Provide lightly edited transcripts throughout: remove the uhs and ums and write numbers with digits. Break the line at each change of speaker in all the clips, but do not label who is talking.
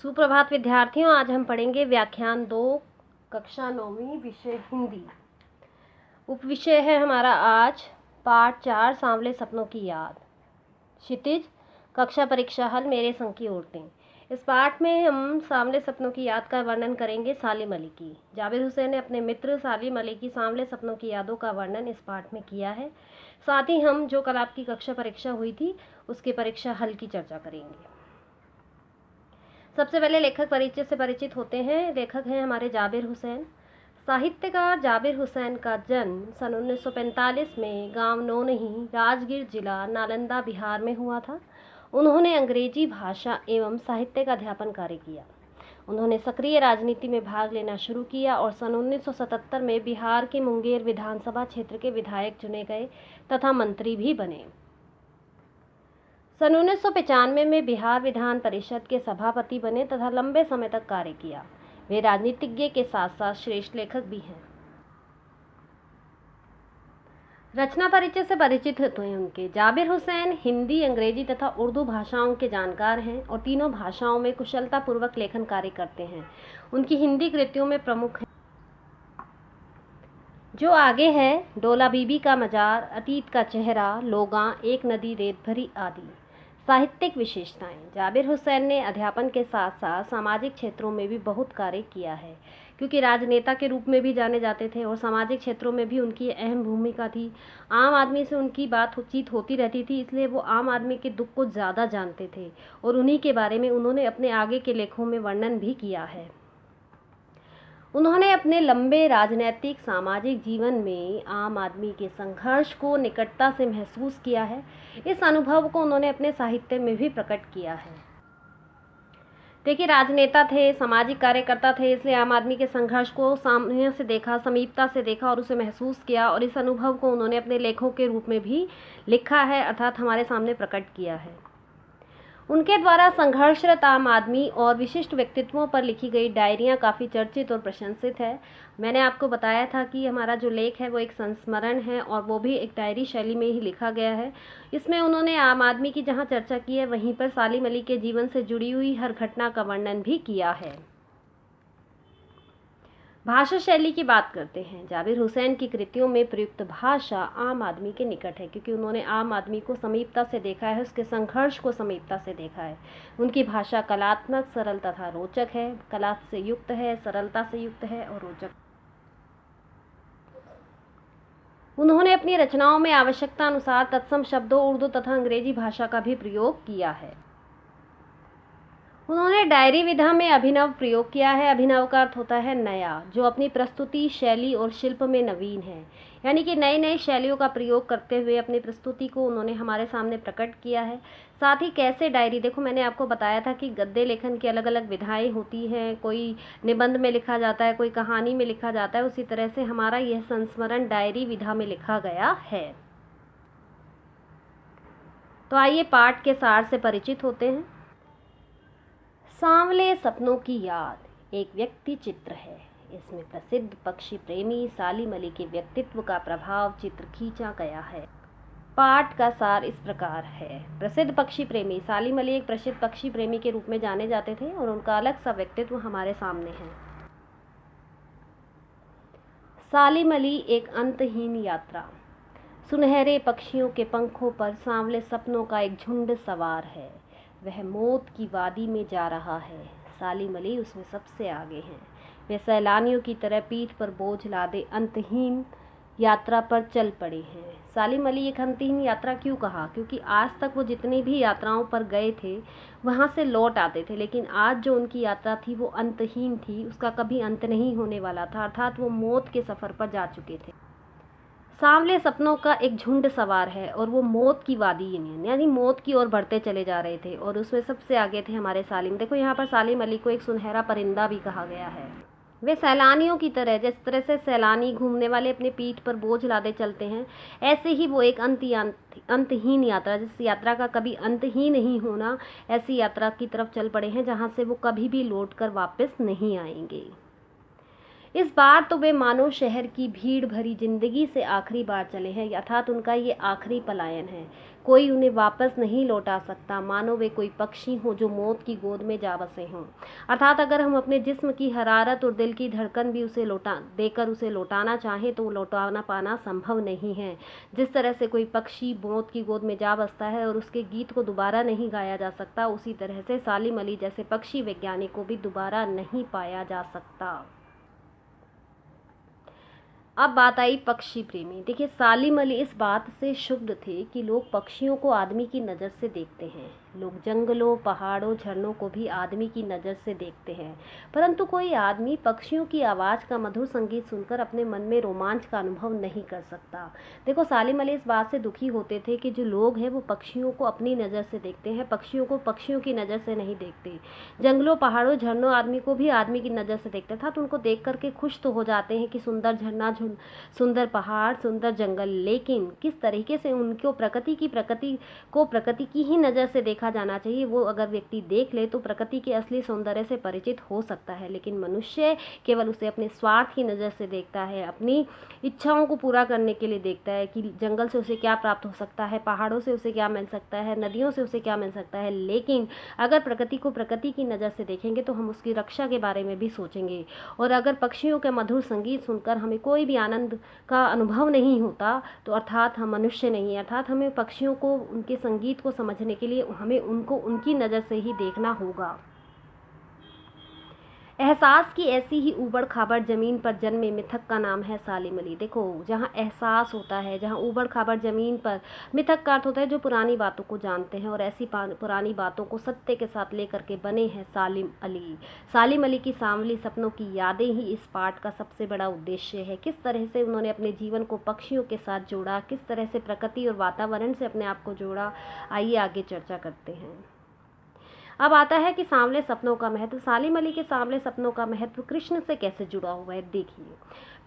सुप्रभात विद्यार्थियों, आज हम पढ़ेंगे व्याख्यान 2 कक्षा 9वीं विषय हिंदी। उपविषय है हमारा आज पाठ 4 सांवले सपनों की याद। क्षितिज कक्षा परीक्षा हल मेरे संग की औरतें। इस पाठ में हम सांवले सपनों की याद का वर्णन करेंगे सालिम अली की। जाबिर हुसैन ने अपने मित्र सालिम अली की सांवले सपनों की यादों का वर्णन इस पाठ में किया है। साथ ही हम जो कल आपकी कक्षा परीक्षा हुई थी उसके परीक्षा हल की चर्चा करेंगे। सबसे पहले लेखक परिचय से परिचित होते हैं। लेखक हैं हमारे जाबिर हुसैन। साहित्यकार जाबिर हुसैन का जन्म सन 1945 में गांव नौनही, राजगीर जिला, नालंदा, बिहार में हुआ था। उन्होंने अंग्रेजी भाषा एवं साहित्य का अध्यापन कार्य किया। उन्होंने सक्रिय राजनीति में भाग लेना शुरू किया और सन 1977 में बिहार के मुंगेर विधानसभा क्षेत्र के विधायक चुने गए तथा मंत्री भी बने। सन 1995 में बिहार विधान परिषद के सभापति बने तथा लंबे समय तक कार्य किया। वे राजनीतिज्ञ के साथ साथ श्रेष्ठ लेखक भी हैं। रचना परिचय से परिचित होते हैं उनके। जाबिर हुसैन हिंदी, अंग्रेजी तथा उर्दू भाषाओं के जानकार हैं और तीनों भाषाओं में कुशलतापूर्वक लेखन कार्य करते हैं। उनकी हिंदी कृतियों में प्रमुख हैं जो आगे है डोला बीबी का मजार, अतीत का चेहरा, लोगां, एक नदी रेत भरी आदि। साहित्यिक विशेषताएं। जाबिर हुसैन ने अध्यापन के साथ साथ सामाजिक क्षेत्रों में भी बहुत कार्य किया है, क्योंकि राजनेता के रूप में भी जाने जाते थे और सामाजिक क्षेत्रों में भी उनकी अहम भूमिका थी। आम आदमी से उनकी बातचीत होती रहती थी, इसलिए वो आम आदमी के दुख को ज़्यादा जानते थे और उन्हीं के बारे में उन्होंने अपने आगे के लेखों में वर्णन भी किया है। उन्होंने अपने लंबे राजनैतिक सामाजिक जीवन में आम आदमी के संघर्ष को निकटता से महसूस किया है। इस अनुभव को उन्होंने अपने साहित्य में भी प्रकट किया है। देखिए, राजनेता थे, सामाजिक कार्यकर्ता थे, इसलिए आम आदमी के संघर्ष को सामने से देखा, समीपता से देखा और उसे महसूस किया और इस अनुभव को उन्होंने अपने लेखों के रूप में भी लिखा है, अर्थात हमारे सामने प्रकट किया है। उनके द्वारा संघर्षरत आम आदमी और विशिष्ट व्यक्तित्वों पर लिखी गई डायरियां काफ़ी चर्चित और प्रशंसित है। मैंने आपको बताया था कि हमारा जो लेख है वो एक संस्मरण है और वो भी एक डायरी शैली में ही लिखा गया है। इसमें उन्होंने आम आदमी की जहां चर्चा की है वहीं पर सालिम अली के जीवन से जुड़ी हुई हर घटना का वर्णन भी किया है। भाषा शैली की बात करते हैं। जाबिर हुसैन की कृतियों में प्रयुक्त भाषा आम आदमी के निकट है, क्योंकि उन्होंने आम आदमी को समीपता से देखा है, उसके संघर्ष को समीपता से देखा है। उनकी भाषा कलात्मक, सरल तथा रोचक है। कला से युक्त है, सरलता से युक्त है और रोचक। उन्होंने अपनी रचनाओं में आवश्यकता अनुसार तत्सम शब्दों, उर्दू तथा अंग्रेजी भाषा का भी प्रयोग किया है। उन्होंने डायरी विधा में अभिनव प्रयोग किया है। अभिनव का अर्थ होता है नया, जो अपनी प्रस्तुति शैली और शिल्प में नवीन है, यानी कि नई नई शैलियों का प्रयोग करते हुए अपनी प्रस्तुति को उन्होंने हमारे सामने प्रकट किया है। साथ ही कैसे डायरी, देखो मैंने आपको बताया था कि गद्य लेखन की अलग अलग विधाएं होती हैं, कोई निबंध में लिखा जाता है, कोई कहानी में लिखा जाता है, उसी तरह से हमारा यह संस्मरण डायरी विधा में लिखा गया है। तो आइए पाठ के सार से परिचित होते हैं। सांवले सपनों की याद एक व्यक्ति चित्र है। इसमें प्रसिद्ध पक्षी प्रेमी सालिम अली के व्यक्तित्व का प्रभाव चित्र खींचा गया है। पाठ का सार इस प्रकार है। प्रसिद्ध पक्षी प्रेमी सालिम अली एक प्रसिद्ध पक्षी प्रेमी के रूप में जाने जाते थे और उनका अलग सा व्यक्तित्व हमारे सामने है। सालिम अली एक अंतहीन यात्रा। सुनहरे पक्षियों के पंखों पर सांवले सपनों का एक झुंड सवार है। वह मौत की वादी में जा रहा है। सालिम अली उसमें सबसे आगे हैं। वे सैलानियों की तरह पीठ पर बोझ लादे अंतहीन यात्रा पर चल पड़े हैं। सालिम अली एक अंतहीन यात्रा क्यों कहा? क्योंकि आज तक वो जितनी भी यात्राओं पर गए थे वहाँ से लौट आते थे, लेकिन आज जो उनकी यात्रा थी वो अंतहीन थी, उसका कभी अंत नहीं होने वाला था, अर्थात वो मौत के सफ़र पर जा चुके थे। सांवले सपनों का एक झुंड सवार है और वो मौत की वादी यानी मौत की ओर बढ़ते चले जा रहे थे और उसमें सबसे आगे थे हमारे सालिम। देखो यहाँ पर सालिम अली को एक सुनहरा परिंदा भी कहा गया है। वे सैलानियों की तरह, जिस तरह से सैलानी घूमने वाले अपने पीठ पर बोझ लादे चलते हैं, ऐसे ही वो एक अंतहीन यात्रा, जिस यात्रा का कभी अंत ही नहीं होना, ऐसी यात्रा की तरफ चल पड़े हैं जहाँ से वो कभी भी लौट कर वापस नहीं आएंगे। इस बार तो वे मानो शहर की भीड़ भरी जिंदगी से आखिरी बार चले हैं, अर्थात उनका ये आखिरी पलायन है। कोई उन्हें वापस नहीं लौटा सकता, मानो वे कोई पक्षी हों जो मौत की गोद में जा बसे हों। अर्थात अगर हम अपने जिस्म की हरारत और दिल की धड़कन भी उसे लौटाना चाहें तो लौटाना पाना संभव नहीं है। जिस तरह से कोई पक्षी मौत की गोद में जा बसता है और उसके गीत को दोबारा नहीं गाया जा सकता, उसी तरह से सालिम अली जैसे पक्षी वैज्ञानिक को भी दोबारा नहीं पाया जा सकता। अब बात आई पक्षी प्रेमी। देखिए, सालिम अली इस बात से क्षुब्ध थे कि लोग पक्षियों को आदमी की नज़र से देखते हैं। लोग जंगलों, पहाड़ों, झरनों को भी आदमी की नज़र से देखते हैं, परंतु कोई आदमी पक्षियों की आवाज़ का मधुर संगीत सुनकर अपने मन में रोमांच का अनुभव नहीं कर सकता। देखो, सालिम अली इस बात से दुखी होते थे कि जो लोग हैं वो पक्षियों को अपनी नज़र से देखते हैं, पक्षियों को पक्षियों की नज़र से नहीं देखते। जंगलों, पहाड़ों, झरनों आदमी को भी आदमी की नज़र से देखते था, तो उनको देख करके खुश तो हो जाते हैं कि सुंदर झरना, सुंदर पहाड़, सुंदर जंगल, लेकिन किस तरीके से उनको प्रकृति की ही नज़र से देखा जाना चाहिए, वो अगर व्यक्ति देख ले तो प्रकृति के असली सौंदर्य से परिचित हो सकता है। लेकिन मनुष्य केवल उसे अपने स्वार्थ की नज़र से देखता है, अपनी इच्छाओं को पूरा करने के लिए देखता है कि जंगल से उसे क्या प्राप्त हो सकता है, पहाड़ों से उसे क्या मिल सकता है, नदियों से उसे क्या मिल सकता है। लेकिन अगर प्रकृति को प्रकृति की नज़र से देखेंगे तो हम उसकी रक्षा के बारे में भी सोचेंगे। और अगर पक्षियों के मधुर संगीत सुनकर हमें कोई भी आनंद का अनुभव नहीं होता तो अर्थात हम मनुष्य नहीं, अर्थात हमें पक्षियों को, उनके संगीत को समझने के लिए हमें उनको उनकी नज़र से ही देखना होगा। एहसास की ऐसी ही ऊबड़ खाबड़ ज़मीन पर जन्मे मिथक का नाम है सालिम अली। देखो, जहाँ एहसास होता है, जहाँ ऊबड़ खाबड़ ज़मीन पर, मिथक का अर्थ होता है जो पुरानी बातों को जानते हैं और ऐसी पुरानी बातों को सत्य के साथ लेकर के बने हैं सालिम अली। सालिम अली की सांवली सपनों की यादें ही इस पाठ का सबसे बड़ा उद्देश्य है। किस तरह से उन्होंने अपने जीवन को पक्षियों के साथ जोड़ा, किस तरह से प्रकृति और वातावरण से अपने आप को जोड़ा, आइए आगे चर्चा करते हैं। अब आता है कि सांवले सपनों का महत्व। सालिम अली के सांवले सपनों का महत्व कृष्ण से कैसे जुड़ा हुआ है, देखिए।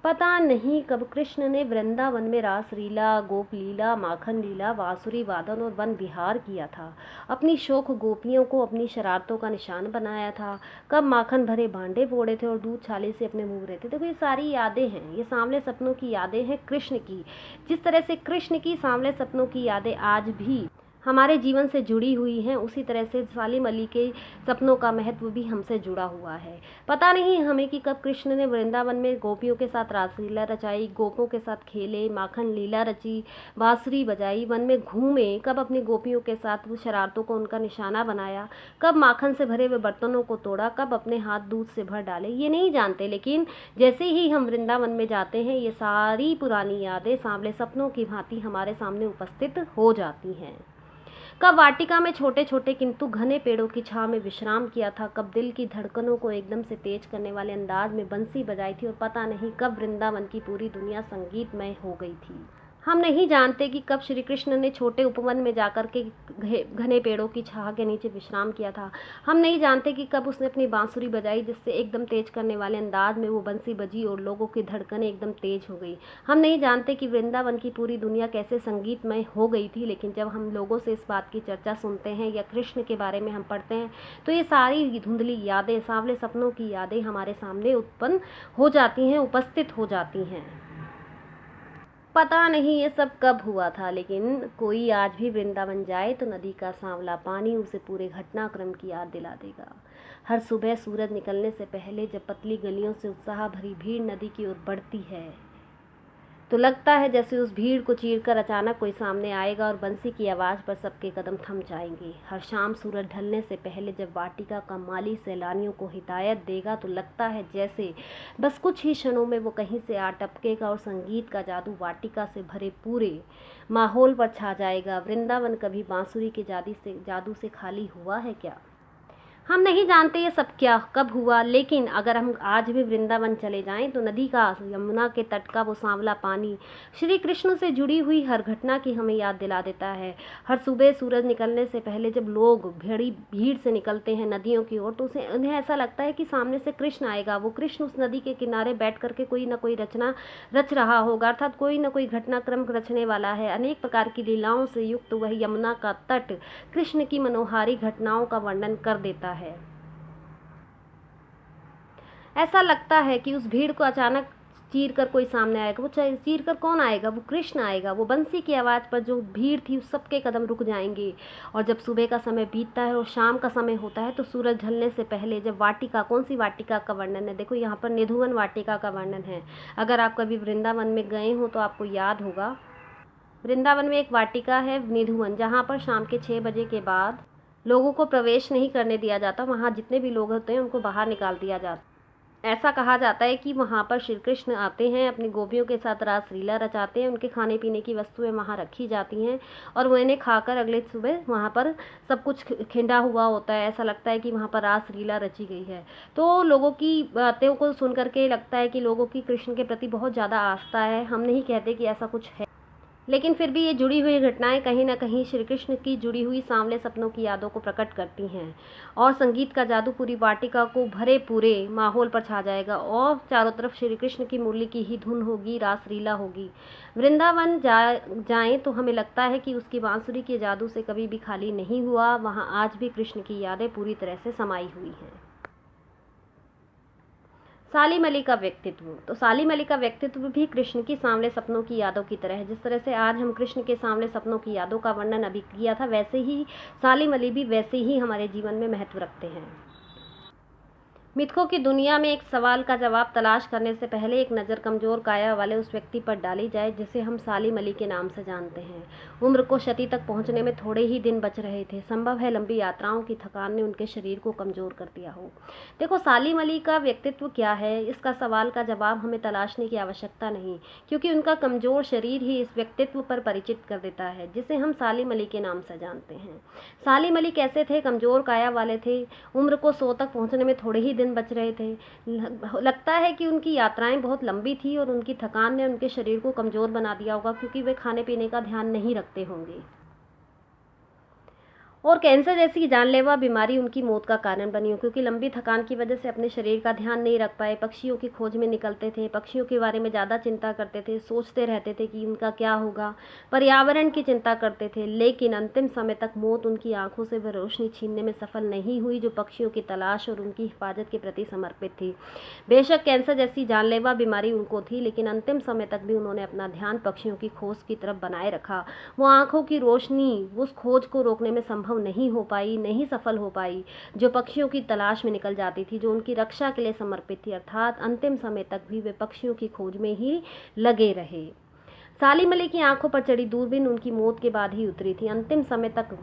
पता नहीं कब कृष्ण ने वृंदावन में रास लीला, गोप लीला, माखन लीला, बांसुरी वादन और वन विहार किया था। अपनी शोक गोपियों को अपनी शरारतों का निशान बनाया था। कब माखन भरे भांडे फोड़े थे और दूध छाली से अपने मुंह रहे थे। देखो, ये सारी यादें हैं, ये सांवले सपनों की यादें हैं कृष्ण की। जिस तरह से कृष्ण की सांवले सपनों की यादें आज भी हमारे जीवन से जुड़ी हुई हैं, उसी तरह से सालिम अली के सपनों का महत्व भी हमसे जुड़ा हुआ है। पता नहीं हमें कि कब कृष्ण ने वृंदावन में गोपियों के साथ रासलीला रचाई, गोपों के साथ खेले, माखन लीला रची, बांसुरी बजाई, वन में घूमे, कब अपनी गोपियों के साथ वो शरारतों को उनका निशाना बनाया, कब माखन से भरे हुए बर्तनों को तोड़ा, कब अपने हाथ दूध से भर डाले, ये नहीं जानते। लेकिन जैसे ही हम वृंदावन में जाते हैं, ये सारी पुरानी यादें सांवले सपनों की भांति हमारे सामने उपस्थित हो जाती हैं। कब वाटिका में छोटे छोटे किंतु घने पेड़ों की छांव में विश्राम किया था, कब दिल की धड़कनों को एकदम से तेज करने वाले अंदाज में बंसी बजाई थी, और पता नहीं कब वृंदावन की पूरी दुनिया संगीतमय हो गई थी। हम नहीं जानते कि कब श्री कृष्ण ने छोटे उपवन में जाकर के घने पेड़ों की छाह के नीचे विश्राम किया था। हम नहीं जानते कि कब उसने अपनी बांसुरी बजाई, जिससे एकदम तेज करने वाले अंदाज में वो बंसी बजी और लोगों की धड़कनें एकदम तेज हो गई। हम नहीं जानते कि वृंदावन की पूरी दुनिया कैसे संगीतमय हो गई थी। लेकिन जब हम लोगों से इस बात की चर्चा सुनते हैं या कृष्ण के बारे में हम पढ़ते हैं, तो ये सारी धुंधली यादें, सांवले सपनों की यादें हमारे सामने उत्पन्न हो जाती हैं, उपस्थित हो जाती हैं। पता नहीं ये सब कब हुआ था, लेकिन कोई आज भी वृंदावन जाए तो नदी का सांवला पानी उसे पूरे घटनाक्रम की याद दिला देगा। हर सुबह सूरज निकलने से पहले जब पतली गलियों से उत्साह भरी भीड़ नदी की ओर बढ़ती है, तो लगता है जैसे उस भीड़ को चीरकर अचानक कोई सामने आएगा और बंसी की आवाज़ पर सबके कदम थम जाएंगे। हर शाम सूरज ढलने से पहले जब वाटिका का माली सैलानियों को हिदायत देगा, तो लगता है जैसे बस कुछ ही क्षणों में वो कहीं से आ टपकेगा और संगीत का जादू वाटिका से भरे पूरे माहौल पर छा जाएगा। वृंदावन कभी बांसुरी के जादू से खाली हुआ है क्या? हम नहीं जानते ये सब क्या कब हुआ, लेकिन अगर हम आज भी वृंदावन चले जाएं तो नदी का, यमुना के तट का वो सांवला पानी श्री कृष्ण से जुड़ी हुई हर घटना की हमें याद दिला देता है। हर सुबह सूरज निकलने से पहले जब लोग बड़ी भीड़ से निकलते हैं नदियों की ओर, तो उन्हें ऐसा लगता है कि सामने से कृष्ण आएगा। वो कृष्ण उस नदी के किनारे बैठ करके कोई ना कोई रचना रच रहा होगा, अर्थात कोई ना कोई घटनाक्रम रचने वाला है। अनेक प्रकार की लीलाओं से युक्त वह यमुना का तट कृष्ण की मनोहारी घटनाओं का वर्णन कर देता है। ऐसा लगता है कि उस भीड़ को अचानक चीर कर कोई सामने आएगा। वो चीर कर कौन आएगा? वो कृष्ण आएगा। वो बंसी की आवाज़ पर जो भीड़ थी उस सबके कदम रुक जाएंगे। और जब सुबह का समय बीतता है और शाम का समय होता है तो सूरज ढलने से पहले जब वाटिका, कौन सी वाटिका का वर्णन है? देखो यहाँ पर निधुवन वाटिका का वर्णन है। अगर आप कभी वृंदावन में गए हो तो आपको याद होगा, वृंदावन में एक वाटिका है निधुवन, जहाँ पर शाम के 6 बजे के बाद लोगों को प्रवेश नहीं करने दिया जाता। वहाँ जितने भी लोग होते हैं उनको बाहर निकाल दिया जाता। ऐसा कहा जाता है कि वहाँ पर श्री कृष्ण आते हैं, अपनी गोपियों के साथ रासलीला रचाते हैं, उनके खाने पीने की वस्तुएं वहाँ रखी जाती हैं और वो इन्हें खाकर अगले सुबह वहाँ पर सब कुछ खिंडा हुआ होता है। ऐसा लगता है कि वहाँ पर रासलीला रची गई है। तो लोगों की बातों को सुन करके लगता है कि लोगों की कृष्ण के प्रति बहुत ज़्यादा आस्था है। हम नहीं कहते कि ऐसा कुछ है, लेकिन फिर भी ये जुड़ी हुई घटनाएं कहीं ना कहीं श्री कृष्ण की जुड़ी हुई सांवले सपनों की यादों को प्रकट करती हैं। और संगीत का जादू पूरी वाटिका को भरे पूरे माहौल पर छा जाएगा और चारों तरफ श्री कृष्ण की मुरली की ही धुन होगी, रासलीला होगी। वृंदावन जाएं तो हमें लगता है कि उसकी बांसुरी के जादू से कभी भी खाली नहीं हुआ। वहाँ आज भी कृष्ण की यादें पूरी तरह से समाई हुई हैं। सालीम अली का व्यक्तित्व, तो सालीम अली का व्यक्तित्व भी कृष्ण की सांवले सपनों की यादों की तरह है। जिस तरह से आज हम कृष्ण के सांवले सपनों की यादों का वर्णन अभी किया था, वैसे ही सालीम अली भी वैसे ही हमारे जीवन में महत्व रखते हैं। मिथकों की दुनिया में एक सवाल का जवाब तलाश करने से पहले एक नज़र कमज़ोर काया वाले उस व्यक्ति पर डाली जाए जिसे हम सालीम अली के नाम से जानते हैं। उम्र को शती तक पहुंचने में थोड़े ही दिन बच रहे थे। संभव है लंबी यात्राओं की थकान ने उनके शरीर को कमज़ोर कर दिया हो। देखो, सालीम अली का व्यक्तित्व क्या है, इसका सवाल का जवाब हमें तलाशने की आवश्यकता नहीं, क्योंकि उनका कमज़ोर शरीर ही इस व्यक्तित्व पर परिचित कर देता है जिसे हम सालीम अली के नाम से जानते हैं। सालीम अली कैसे थे? कमज़ोर काया वाले थे। उम्र को 100 तक पहुँचने में थोड़े ही दिन बच रहे थे। लगता है कि उनकी यात्राएं बहुत लंबी थी और उनकी थकान ने उनके शरीर को कमज़ोर बना दिया होगा, क्योंकि वे खाने पीने का ध्यान नहीं रखते होंगे। और कैंसर जैसी जानलेवा बीमारी उनकी मौत का कारण बनी हो, क्योंकि लंबी थकान की वजह से अपने शरीर का ध्यान नहीं रख पाए। पक्षियों की खोज में निकलते थे, पक्षियों के बारे में ज़्यादा चिंता करते थे, सोचते रहते थे कि उनका क्या होगा, पर्यावरण की चिंता करते थे। लेकिन अंतिम समय तक मौत उनकी आंखों से वह रोशनी छीनने में सफल नहीं हुई जो पक्षियों की तलाश और उनकी हिफाजत के प्रति समर्पित थी। बेशक कैंसर जैसी जानलेवा बीमारी उनको थी, लेकिन अंतिम समय तक भी उन्होंने अपना ध्यान पक्षियों की खोज की तरफ बनाए रखा। वो आंखों की रोशनी उस खोज को रोकने में संभव नहीं हो पाई, नहीं सफल हो पाई, जो पक्षियों की तलाश में निकल जाती थी, जो उनकी रक्षा के लिए समर्पित थी। अर्थात अंतिम समय तक भी वे पक्षियों की खोज में ही लगे रहे। सालीम अली की आंखों पर चढ़ी दूरबीन उनकी मौत के बाद ही उतरी थी। अंतिम समय तक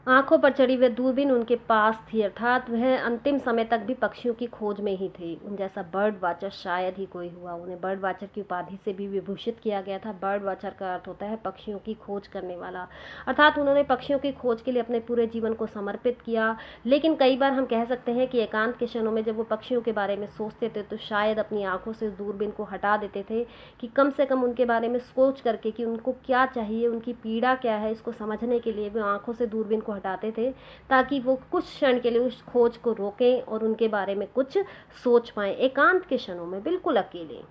आंखों पर चढ़ी वह दूरबीन उनके पास थी, अर्थात वह अंतिम समय तक भी पक्षियों की खोज में ही थे। उन जैसा बर्ड वाचर शायद ही कोई हुआ। उन्हें बर्ड वाचर की उपाधि से भी विभूषित किया गया था। बर्ड वाचर का अर्थ होता है पक्षियों की खोज करने वाला, अर्थात उन्होंने पक्षियों की खोज के लिए अपने पूरे जीवन को समर्पित किया। लेकिन कई बार हम कह सकते हैं कि एकांत के क्षणों में जब वो पक्षियों के बारे में सोचते थे तो शायद अपनी आंखों से दूरबीन को हटा देते थे कि कम से कम उनके बारे में सोच करके कि उनको क्या चाहिए, उनकी पीड़ा क्या है, इसको समझने के लिए वे आंखों से दूरबीन को हटाते थे, ताकि वो कुछ क्षण के लिए उस खोज को रोकें और उनके बारे में कुछ सोच पाएं, एकांत के क्षणों में, बिल्कुल अकेले।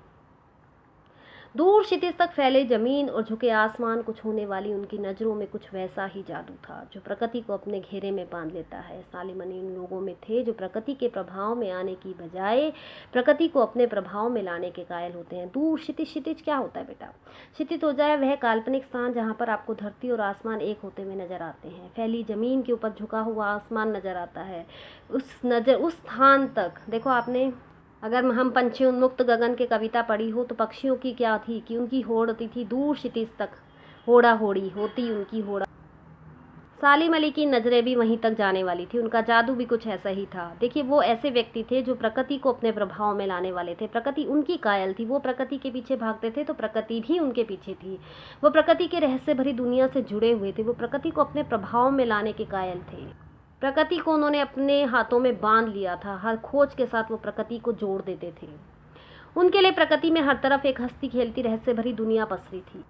दूर क्षितिज तक फैले जमीन और झुके आसमान को छूने वाली उनकी नज़रों में कुछ वैसा ही जादू था जो प्रकृति को अपने घेरे में बांध लेता है। सालीम अली उन लोगों में थे जो प्रकृति के प्रभाव में आने की बजाय प्रकृति को अपने प्रभाव में लाने के कायल होते हैं। दूर क्षितिज, क्षितिज क्या होता है बेटा? क्षितिज हो जाए वह काल्पनिक स्थान जहाँ पर आपको धरती और आसमान एक होते हुए नजर आते हैं। फैली जमीन के ऊपर झुका हुआ आसमान नजर आता है। उस स्थान तक देखो, आपने अगर हम पंछी उन्मुक्त गगन के कविता पढ़ी हो तो पक्षियों की क्या थी कि उनकी होड़ होती थी दूर क्षितिज तक, होड़ा होड़ी होती उनकी होड़ा। सालीम अली की नज़रें भी वहीं तक जाने वाली थी। उनका जादू भी कुछ ऐसा ही था। देखिए, वो ऐसे व्यक्ति थे जो प्रकृति को अपने प्रभाव में लाने वाले थे। प्रकृति उनकी कायल थी। वो प्रकृति के पीछे भागते थे तो प्रकृति भी उनके पीछे थी। वो प्रकृति के रहस्य भरी दुनिया से जुड़े हुए थे। वो प्रकृति को अपने प्रभाव में लाने के कायल थे। प्रकृति को उन्होंने अपने हाथों में बांध लिया था। हर खोज के साथ वो प्रकृति को जोड़ देते थे। उनके लिए प्रकृति में हर तरफ एक हंसती खेलती रहस्य भरी दुनिया पसरी थी।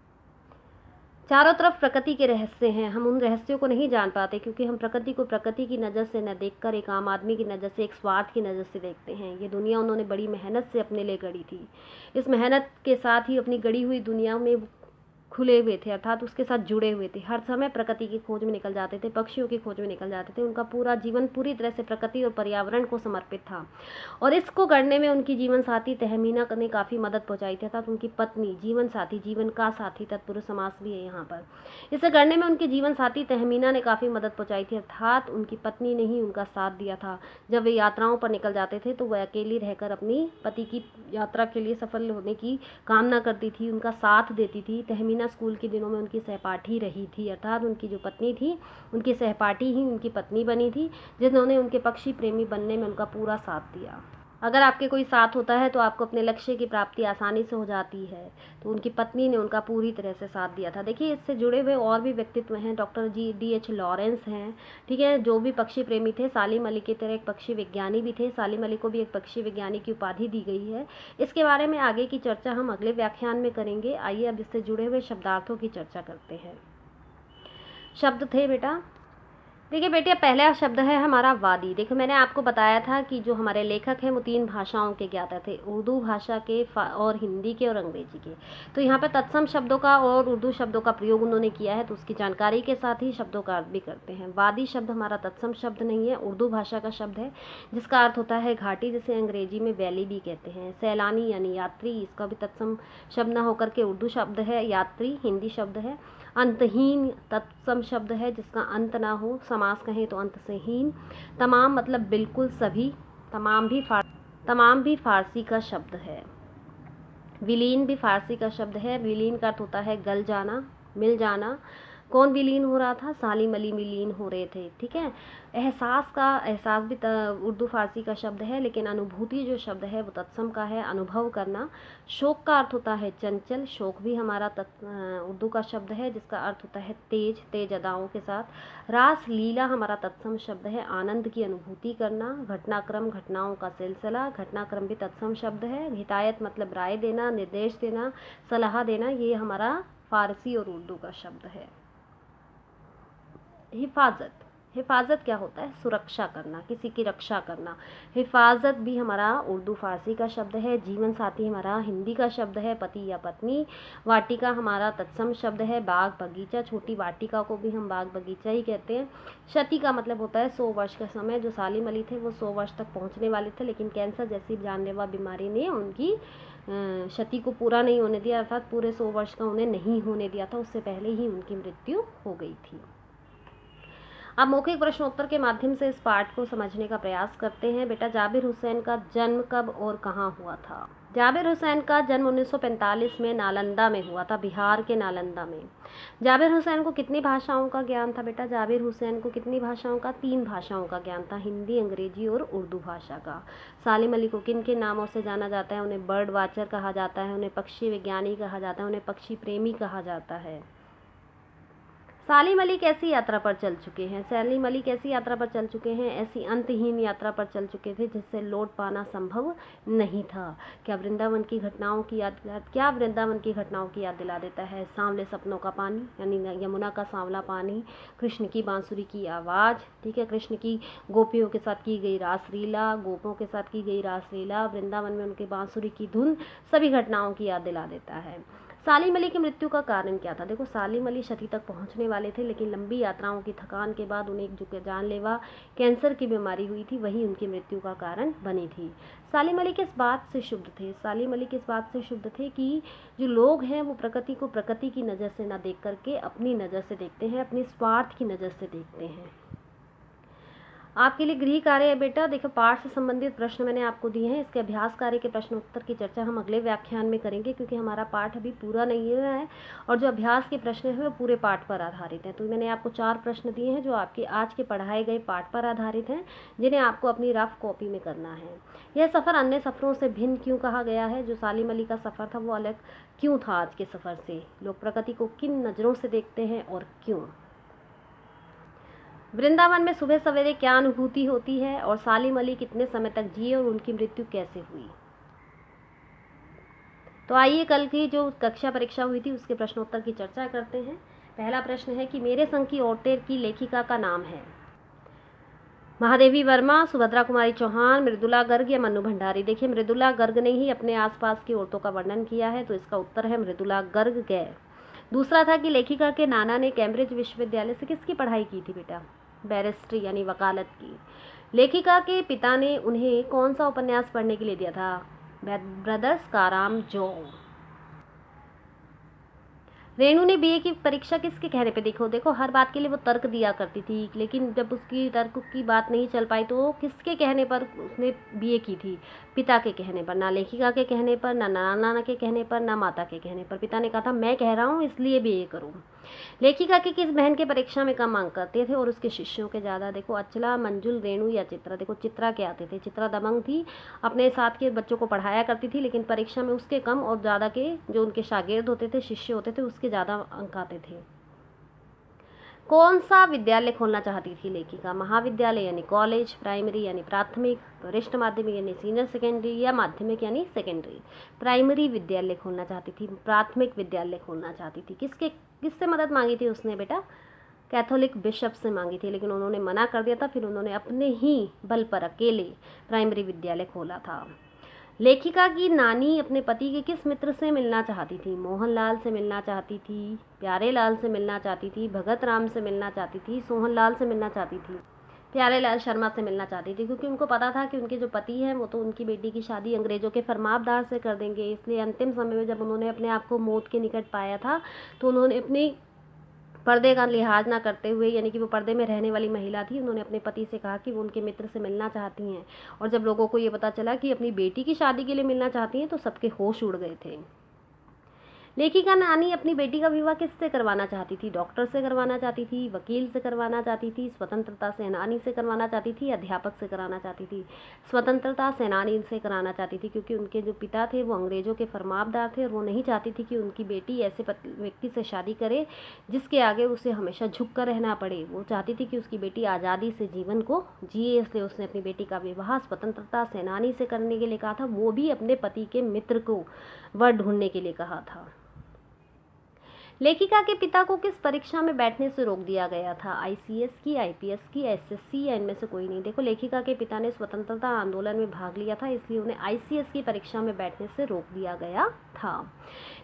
चारों तरफ प्रकृति के रहस्य हैं। हम उन रहस्यों को नहीं जान पाते क्योंकि हम प्रकृति को प्रकृति की नज़र से न देखकर एक आम आदमी की नज़र से, एक स्वार्थ की नज़र से देखते हैं। ये दुनिया उन्होंने बड़ी मेहनत से अपने लिए गढ़ी थी। इस मेहनत के साथ ही अपनी गढ़ी हुई दुनिया में खुले हुए थे, अर्थात उसके साथ जुड़े हुए थे। हर समय प्रकृति की खोज में निकल जाते थे, पक्षियों की खोज में निकल जाते थे। उनका पूरा जीवन पूरी तरह से प्रकृति और पर्यावरण को समर्पित था, और इसको करने में उनकी जीवन साथी तहमीना ने काफ़ी मदद पहुंचाई थी, अर्थात उनकी पत्नी, जीवन साथी, जीवन का साथी, तत्पुरुष समास भी है यहाँ पर। इसे करने में उनकी जीवन साथी तहमीना ने काफ़ी मदद पहुंचाई थी, अर्थात उनकी पत्नी ने ही उनका साथ दिया था। जब वे यात्राओं पर निकल जाते थे तो वह अकेली रहकर अपनी पति की यात्रा के लिए सफल होने की कामना करती थी, उनका साथ देती थी। तहमीना स्कूल के दिनों में उनकी सहपाठी रही थी, अर्थात उनकी जो पत्नी थी उनकी सहपाठी ही उनकी पत्नी बनी थी, जिन्होंने उनके पक्षी प्रेमी बनने में उनका पूरा साथ दिया। अगर आपके कोई साथ होता है तो आपको अपने लक्ष्य की प्राप्ति आसानी से हो जाती है, तो उनकी पत्नी ने उनका पूरी तरह से साथ दिया था। देखिए, इससे जुड़े हुए और भी व्यक्तित्व हैं, डॉक्टर D.H. लॉरेंस हैं, ठीक है, जो भी पक्षी प्रेमी थे। सालिम अली की तरह एक पक्षी विज्ञानी भी थे, सालिम अली को भी एक पक्षी विज्ञानी की उपाधि दी गई है। इसके बारे में आगे की चर्चा हम अगले व्याख्यान में करेंगे। आइए अब इससे जुड़े हुए शब्दार्थों की चर्चा करते हैं। शब्द थे बेटा, देखिए बेटे, पहला शब्द है हमारा वादी। देखो, मैंने आपको बताया था कि जो हमारे लेखक हैं वो 3 भाषाओं के ज्ञाता थे, उर्दू भाषा के और हिंदी के और अंग्रेजी के। तो यहाँ पर तत्सम शब्दों का और उर्दू शब्दों का प्रयोग उन्होंने किया है, तो उसकी जानकारी के साथ ही शब्दों का अर्थ भी करते हैं। वादी शब्द हमारा तत्सम शब्द नहीं है, उर्दू भाषा का शब्द है, जिसका अर्थ होता है घाटी, जिसे अंग्रेजी में वैली भी कहते हैं। सैलानी यानी यात्री, इसका भी तत्सम शब्द न होकर के उर्दू शब्द है, यात्री हिंदी शब्द है। अंतहीन तत्सम शब्द है, जिसका अंत ना हो, समास कहें तो अंत से हीन। तमाम मतलब बिल्कुल सभी, तमाम भी फारसी का शब्द है। विलीन भी फारसी का शब्द है, विलीन का अर्थ होता है गल जाना, मिल जाना। कौन विलीन हो रहा था? सालिम अली विलीन हो रहे थे, ठीक है। एहसास भी उर्दू फारसी का शब्द है, लेकिन अनुभूति जो शब्द है वो तत्सम का है, अनुभव करना। शोक का अर्थ होता है चंचल, शोक भी हमारा उर्दू का शब्द है, जिसका अर्थ होता है तेज अदाओं के साथ। रास लीला हमारा तत्सम शब्द है, आनंद की अनुभूति करना। घटनाक्रम, घटनाओं का सिलसिला, घटनाक्रम भी तत्सम शब्द है। हिदायत मतलब राय देना, निर्देश देना, सलाह देना, ये हमारा फारसी और उर्दू का शब्द है। हिफाजत क्या होता है? सुरक्षा करना, किसी की रक्षा करना। हिफाजत भी हमारा उर्दू फारसी का शब्द है। जीवन साथी हमारा हिंदी का शब्द है, पति या पत्नी। वाटिका हमारा तत्सम शब्द है, बाग बगीचा, छोटी वाटिका को भी हम बाग बगीचा ही कहते हैं। शती का मतलब होता है 100 वर्ष का समय। जो सालिम अली थे वो 100 वर्ष तक पहुँचने वाले थे, लेकिन कैंसर जैसी जानलेवा बीमारी ने उनकी क्षति को पूरा नहीं होने दिया, अर्थात पूरे 100 वर्ष का उन्हें नहीं होने दिया था, उससे पहले ही उनकी मृत्यु हो गई थी। अब मौखिक प्रश्नोत्तर के माध्यम से इस पाठ को समझने का प्रयास करते हैं। बेटा, जाबिर हुसैन का जन्म कब और कहाँ हुआ था? जाबिर हुसैन का जन्म 1945 में नालंदा में हुआ था, बिहार के नालंदा में। जाबिर हुसैन को कितनी भाषाओं का ज्ञान था? बेटा, जाबिर हुसैन को कितनी भाषाओं का? 3 भाषाओं का ज्ञान था, हिंदी, अंग्रेजी और उर्दू भाषा का। सालिम अली को किन किन नामों से जाना जाता है? उन्हें बर्ड वाचर कहा जाता है, उन्हें पक्षी विज्ञानी कहा जाता है, उन्हें पक्षी प्रेमी कहा जाता है। सालिम अली कैसी यात्रा पर चल चुके हैं? सालिम अली कैसी यात्रा पर चल चुके हैं? ऐसी अंतहीन यात्रा पर चल चुके थे जिससे लौट पाना संभव नहीं था। क्या वृंदावन की घटनाओं की याद दिला देता है? सांवले सपनों का पानी, यानी यमुना का सांवला पानी, कृष्ण की बांसुरी की आवाज़, ठीक है, कृष्ण की गोपियों के साथ की गई रासलीला, गोपों के साथ की गई रासलीला, वृंदावन में उनके बांसुरी की धुन, सभी घटनाओं की याद दिला देता है। सालिम अली की मृत्यु का कारण क्या था? देखो, सालिम अली क्षति तक पहुंचने वाले थे, लेकिन लंबी यात्राओं की थकान के बाद उन्हें जो जानलेवा कैंसर की बीमारी हुई थी, वही उनकी मृत्यु का कारण बनी थी। सालिम अली किस बात से शुद्ध थे? सालिम अली किस बात से शुद्ध थे कि जो लोग हैं वो प्रकृति को प्रकृति की नज़र से ना देख करके अपनी नज़र से देखते हैं, अपने स्वार्थ की नज़र से देखते हैं। आपके लिए गृह कार्य है बेटा, देखो, पाठ से संबंधित प्रश्न मैंने आपको दिए हैं। इसके अभ्यास कार्य के प्रश्न उत्तर की चर्चा हम अगले व्याख्यान में करेंगे, क्योंकि हमारा पाठ अभी पूरा नहीं हुआ है, और जो अभ्यास के प्रश्न हैं वो पूरे पाठ पर आधारित हैं। तो मैंने आपको 4 प्रश्न दिए हैं जो आपके आज के पढ़ाए गए पाठ पर आधारित हैं, जिन्हें आपको अपनी रफ कॉपी में करना है। यह सफ़र अन्य सफ़रों से भिन्न क्यों कहा गया है? जो सालिम अली का सफ़र था वो अलग क्यों था आज के सफ़र से? लोग प्रकृति को किन नज़रों से देखते हैं और क्यों? वृंदावन में सुबह सवेरे क्या अनुभूति होती है? और सालिम अली कितने समय तक जिए और उनकी मृत्यु कैसे हुई? तो आइए कल की जो कक्षा परीक्षा हुई थी उसके प्रश्नोत्तर की चर्चा करते हैं। पहला प्रश्न है कि मेरे संग की औरतें की लेखिका का नाम है? महादेवी वर्मा, सुभद्रा कुमारी चौहान, मृदुला गर्ग या मन्नू भंडारी। देखिए, मृदुला गर्ग ने ही अपने आसपास की औरतों का वर्णन किया है, तो इसका उत्तर है मृदुला गर्ग गै। दूसरा था कि लेखिका के नाना ने कैम्ब्रिज विश्वविद्यालय से किसकी पढ़ाई की थी बेटा? बैरिस्ट्री यानी वकालत की। लेखिका के पिता ने उन्हें कौन सा उपन्यास पढ़ने के लिए दिया था? ब्रदर्स कारामाजोव। रेणु ने बीए की परीक्षा किसके कहने पे, देखो हर बात के लिए वो तर्क दिया करती थी, लेकिन जब उसकी तर्क की बात नहीं चल पाई तो किसके कहने पर उसने बीए की थी? पिता के कहने पर। ना लेखिका के कहने पर, ना नाना के कहने पर, ना माता के कहने पर। पिता ने कहा था मैं कह रहा हूँ इसलिए बीए करूँ। लेखिका की किस बहन के परीक्षा में कम अंक आते थे और उसके शिष्यों के ज़्यादा? देखो अचला, मंजुल, रेणु या चित्रा। देखो चित्रा के आते थे। चित्रा दबंग थी, अपने साथ के बच्चों को पढ़ाया करती थी, लेकिन परीक्षा में उसके कम और ज़्यादा के जो उनके शागिर्द होते थे, शिष्य होते थे, उसके ज़्यादा अंक आते थे। कौन सा विद्यालय खोलना चाहती थी लेखिका? महाविद्यालय यानी कॉलेज, प्राइमरी यानी प्राथमिक, वरिष्ठ माध्यमिक यानी सीनियर सेकेंडरी, या माध्यमिक यानी सेकेंडरी? प्राइमरी विद्यालय खोलना चाहती थी, प्राथमिक विद्यालय खोलना चाहती थी। किससे मदद मांगी थी उसने बेटा? कैथोलिक बिशप से मांगी थी, लेकिन उन्होंने मना कर दिया था। फिर उन्होंने अपने ही बल पर अकेले प्राइमरी विद्यालय खोला था। लेखिका की नानी अपने पति के किस मित्र से मिलना चाहती थी? मोहनलाल से मिलना चाहती थी, प्यारेलाल से मिलना चाहती थी, भगत राम से मिलना चाहती थी, सोहनलाल से मिलना चाहती थी? प्यारेलाल शर्मा से मिलना चाहती थी, क्योंकि उनको पता था कि उनके जो पति हैं वो तो उनकी बेटी की शादी अंग्रेजों के फरमाबदार से कर देंगे। इसलिए अंतिम समय में जब उन्होंने अपने आप को मौत के निकट पाया था तो उन्होंने अपनी पर्दे का लिहाज ना करते हुए, यानी कि वो पर्दे में रहने वाली महिला थी, उन्होंने अपने पति से कहा कि वो उनके मित्र से मिलना चाहती हैं। और जब लोगों को ये पता चला कि अपनी बेटी की शादी के लिए मिलना चाहती हैं तो सबके होश उड़ गए थे। लेखिका नानी अपनी बेटी का विवाह किससे करवाना चाहती थी? डॉक्टर से करवाना चाहती थी, वकील से करवाना चाहती थी, स्वतंत्रता सेनानी से करवाना चाहती थी, अध्यापक से कराना चाहती थी? स्वतंत्रता सेनानी से कराना चाहती थी, क्योंकि उनके जो पिता थे वो अंग्रेजों के फरमाबदार थे और वो नहीं चाहती थी कि उनकी बेटी ऐसे व्यक्ति से शादी करे जिसके आगे उसे हमेशा झुक कर रहना पड़े। वो चाहती थी कि उसकी बेटी आज़ादी से जीवन को जिए, इसलिए उसने अपनी बेटी का विवाह स्वतंत्रता सेनानी से करने के लिए कहा था, वो भी अपने पति के मित्र को वर ढूंढने के लिए कहा था। लेखिका के पिता को किस परीक्षा में बैठने से रोक दिया गया था? आईसीएस की, आईपीएस की, एसएससी, या इनमें से कोई नहीं? देखो लेखिका के पिता ने स्वतंत्रता आंदोलन में भाग लिया था, इसलिए उन्हें आईसीएस की परीक्षा में बैठने से रोक दिया गया था।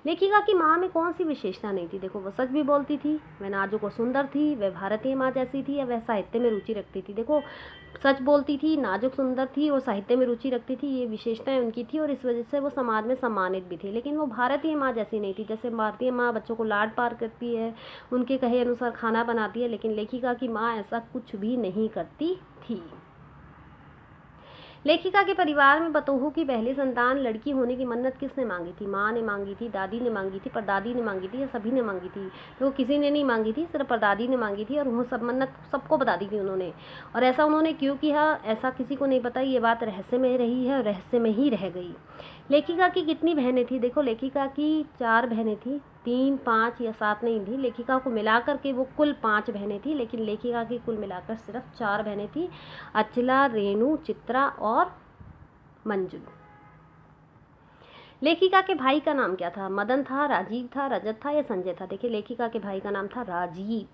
लेखिका की माँ में कौन सी विशेषता नहीं थी? देखो वो सच भी बोलती थी, वह नाजुक और सुंदर थी, वह भारतीय माँ जैसी थी, या वह साहित्य में रुचि रखती थी? देखो सच बोलती थी, नाजुक सुंदर थी और साहित्य में रुचि रखती थी, ये विशेषताएं उनकी थी और इस वजह से वो समाज में सम्मानित भी थी। लेकिन वो भारतीय माँ जैसी नहीं थी। जैसे भारतीय माँ बच्चों को लाड प्यार करती है, उनके कहे अनुसार खाना बनाती है, लेकिन लेखिका की माँ ऐसा कुछ भी नहीं करती थी। लेखिका के परिवार में बतोहू की पहली संतान लड़की होने की मन्नत किसने मांगी थी? माँ ने मांगी थी, दादी ने मांगी थी, परदादी ने मांगी थी, या सभी ने मांगी थी? तो किसी ने नहीं मांगी थी, सिर्फ परदादी ने मांगी थी और वो सब मन्नत सबको बता दी थी उन्होंने। और ऐसा उन्होंने क्यों किया ऐसा किसी को नहीं पता, ये बात रहस्य में रही है और रहस्य में ही रह गई। लेखिका की कितनी बहनें थी? देखो लेखिका की 4 बहनें थी, 3, 5 या 7 नहीं थी। लेखिका को मिलाकर के वो कुल 5 बहनें थी, लेकिन लेखिका की कुल मिलाकर सिर्फ 4 बहनें थी, अचला, रेणु, चित्रा और मंजुल। लेखिका के भाई का नाम क्या था? मदन था, राजीव था, रजत था, या संजय था? देखिए लेखिका के भाई का नाम था राजीव।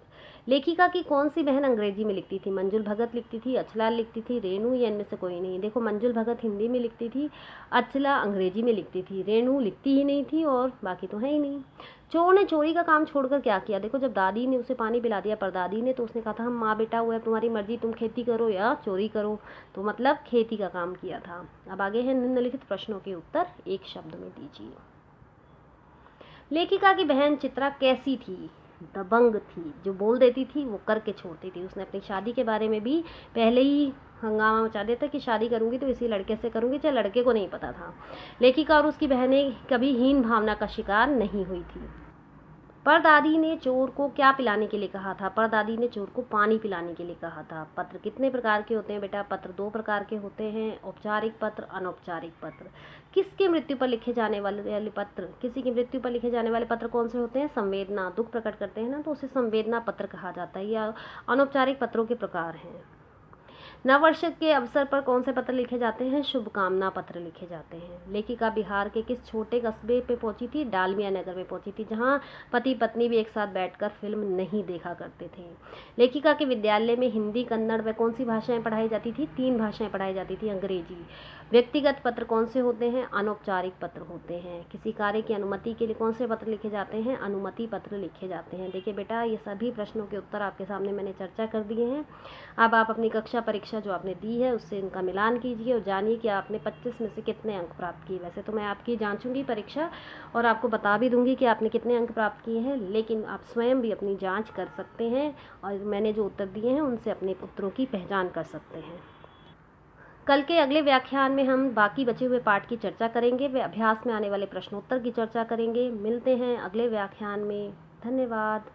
लेखिका की कौन सी बहन अंग्रेजी में लिखती थी? मंजुल भगत लिखती थी, अचला लिखती थी, रेणु, या इनमें से कोई नहीं? देखो मंजुल भगत हिंदी में लिखती थी, अचला अंग्रेजी में लिखती थी, रेणु लिखती ही नहीं थी और बाकी तो है ही नहीं। चोर ने चोरी का काम छोड़कर क्या किया? देखो जब दादी ने उसे पानी पिला दिया परदादी ने, तो उसने कहा था हम माँ बेटा हुआ तुम्हारी मर्जी, तुम खेती करो या चोरी करो, तो मतलब खेती का काम किया था। अब आगे है निम्नलिखित प्रश्नों के उत्तर एक शब्द में दीजिए। लेखिका की बहन चित्रा कैसी थी? दबंग थी, जो बोल देती थी वो करके छोड़ती थी। उसने अपनी शादी के बारे में भी पहले ही हंगामा मचा दिया था कि शादी करूंगी तो इसी लड़के से करूंगी, चाहे लड़के को नहीं पता था। लेखिका और उसकी बहनें कभी हीन भावना का शिकार नहीं हुई थी। परदादी ने चोर को क्या पिलाने के लिए कहा था? परदादी ने चोर को पानी पिलाने के लिए कहा था। पत्र कितने प्रकार के होते हैं बेटा? पत्र 2 प्रकार के होते हैं, औपचारिक पत्र, अनौपचारिक पत्र। किसकी मृत्यु पर लिखे जाने वाले पत्र? किसी की मृत्यु पर लिखे जाने वाले पत्र कौन से होते हैं? संवेदना, दुख प्रकट करते हैं ना, तो उसे संवेदना पत्र कहा जाता है। या अनौपचारिक पत्रों के प्रकार हैं। नववर्ष के अवसर पर कौन से पत्र लिखे जाते हैं? शुभकामना पत्र लिखे जाते हैं। लेखिका बिहार के किस छोटे कस्बे पे पहुंची थी? डालमिया नगर में पहुंची थी, जहां पति पत्नी भी एक साथ बैठकर फिल्म नहीं देखा करते थे। लेखिका के विद्यालय में हिंदी, कन्नड़ व कौन सी भाषाएं पढ़ाई जाती थी? 3 भाषाएं पढ़ाई जाती थी, अंग्रेजी। व्यक्तिगत पत्र कौन से होते हैं? अनौपचारिक पत्र होते हैं। किसी कार्य की अनुमति के लिए कौन से पत्र लिखे जाते हैं? अनुमति पत्र लिखे जाते हैं। देखिए बेटा, ये सभी प्रश्नों के उत्तर आपके सामने मैंने चर्चा कर दिए हैं। अब आप अपनी कक्षा परीक्षा जो आपने दी है उससे इनका मिलान कीजिए और जानिए कि आपने 25 में से कितने अंक प्राप्त किए। वैसे तो मैं आपकी जांचूंगी परीक्षा और आपको बता भी दूंगी कि आपने कितने अंक प्राप्त किए हैं, लेकिन आप स्वयं भी अपनी जांच कर सकते हैं और मैंने जो उत्तर दिए हैं उनसे अपने उत्तरों की पहचान कर सकते हैं। कल के अगले व्याख्यान में हम बाकी बचे हुए पाठ की चर्चा करेंगे, वे अभ्यास में आने वाले प्रश्नोत्तर की चर्चा करेंगे। मिलते हैं अगले व्याख्यान में। धन्यवाद।